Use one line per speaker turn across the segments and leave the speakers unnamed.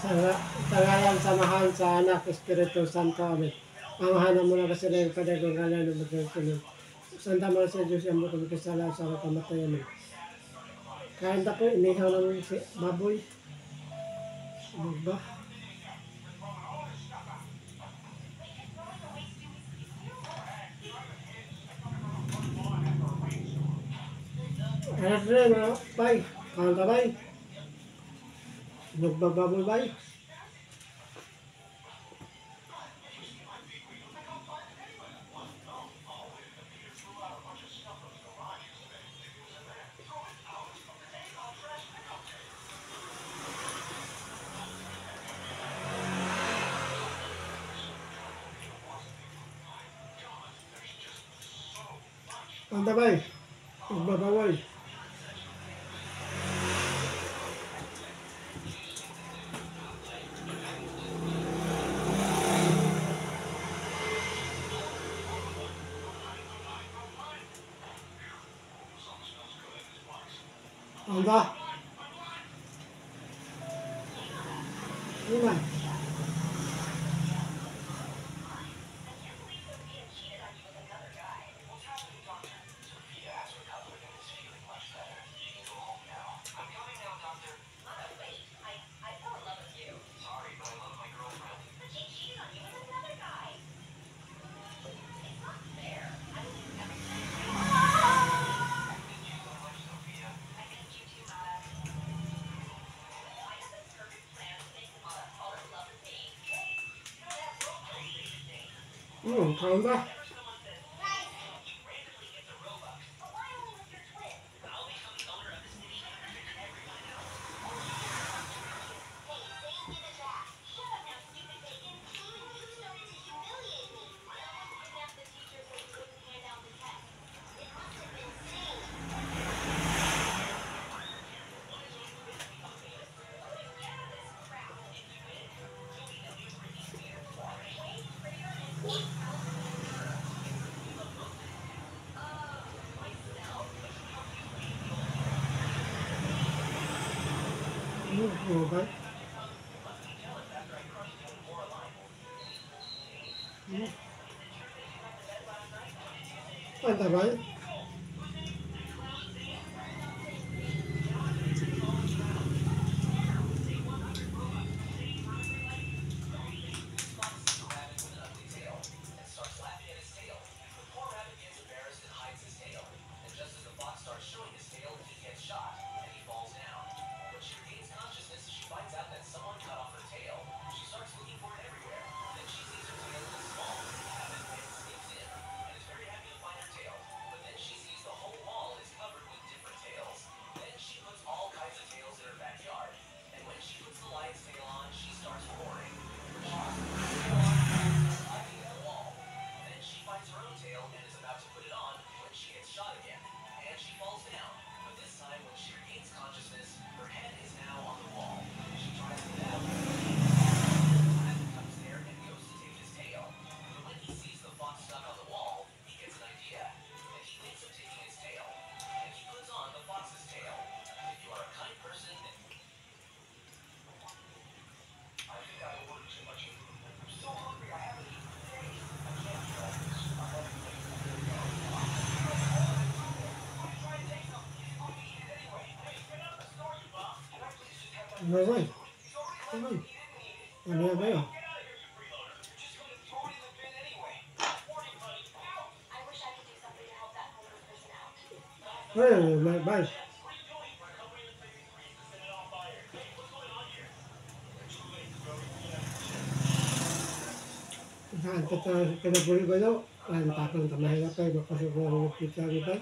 Tangalan, samahan sa anak, Espiritu Santo. Amen. Amahan mo na kasi na yung kadagong ngalan ng magkasunod. Santa Maria sa Diyos, ang mga kasala sa kamatayan. Amen. Kain ta po, inihaw ng baboy. Ano ba? Alas rin, bay. Kain ka, bay. Nagbababoy, bay. Kain ka, bay. Nagbababoy. Anda. Ini. Kain ka. Bay. Anda, bay. Bay. Bay. Ano ba yun? Bay. Saan kita kinabuli ko daw? Ang tapang tamahirap tayo. Bakasok na rin yung pizza ni Bay.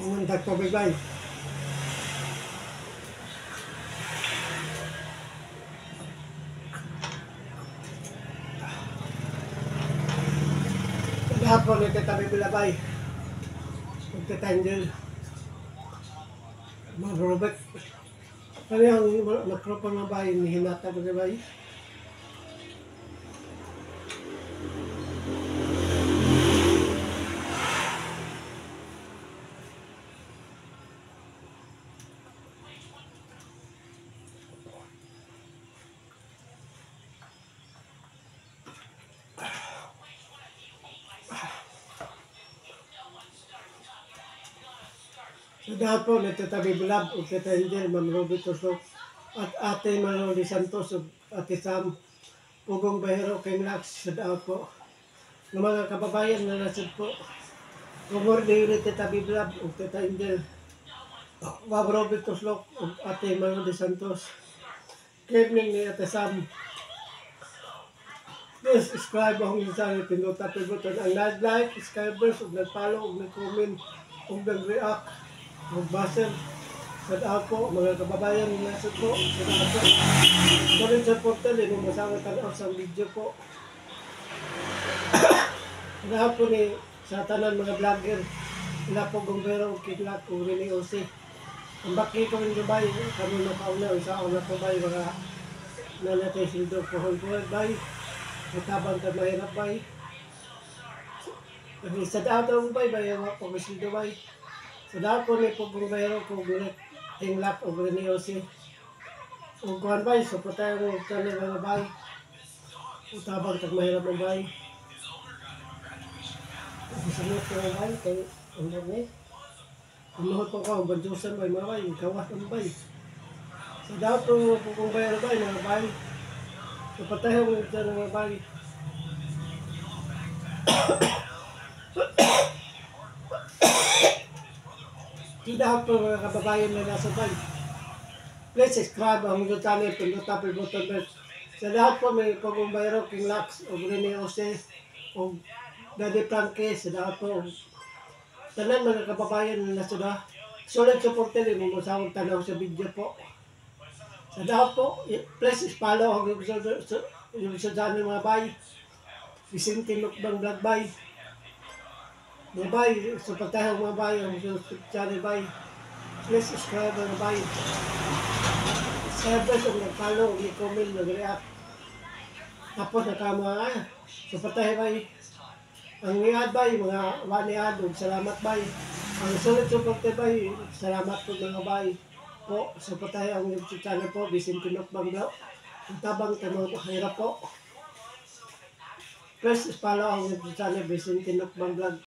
Ang tagpabibay. Hapon ito tabi bilabay. Magtatanggal. Marobek. Ano yung makropon na bay, hinata ba na bay? Sa dahapon ito tabi bilab, magtatanggal, Ma'am Ruby Tusok, at Ate Manoli Santos, at Ate Sam, Pugong Bahero, King Lax, sa dahapon. Ng mga kababayan na nasad po, kumordi ulit ito tabi bilab, magtatanggal, Ma'am Ruby Tusok, at Ate Manoli Santos. Good evening ni Ate Sam. Please subscribe akong isang pinuta pinutan ang like, subscribers, ug nag-follow, ug nag-comment, ug nag-react, ug buzzer. Sa ako, mga kababayan ng nasa po, sa ako. Ito rin sa portal, mo masama tanaw sa video po. Sa po ni sa tanan mga vlogger, sila po Gombero, Kidlat, ug Rene Ose. Ang baki ko rin Dubai, kami napauna, isa ako na po ba mga nanatay sildo pohon po bay. Matabang ka mahirap bay. Sa dato bay, bayaw ako sildo bay. Sa dato ni po Gombero, kung gulit, Tinglak, o Rene Ose. O kuhan bay, so po tayo ng kanil mga bay. Matabang ka mahirap ang bay. Isunod ko ang bay, kay ang dami. Umuhot po ka, ang bandusan bay, mga bay, kawas ng bay. Sa dato po kung bayar bay, mga bay. So patayo mo ito ng mga bay. Tidak po mga kababayan na nasa bay. Please subscribe ang mga channel, pindutan, pindutan. Sa lahat po may pagumbayro, King Lax, o Rene Ose, o Daddy Frankie, sa lahat po. Tanan mga kababayan na nasa ba. Solid supporter, mo masawag tanaw sa video po. Sa lahat po, please follow ang yung sa channel mga bay. Vicente Lukbang Vlog bay. Mga bay, sa pagtahang mga bay, ang channel bay. Please subscribe mga bay. Subscribe kung nag-follow, nag-comment, nag-react. Tapos nakama sa pagtahang bay. Ang niad bay, mga waniad, salamat bay. Ang sulit supporter bay, salamat po mga bay. Po, sa pagtahang ang YouTube channel po, Vicente Lukbang Vlog. Ang tabang tanong hirap po. Please follow ang YouTube channel, Vicente Lukbang Vlog.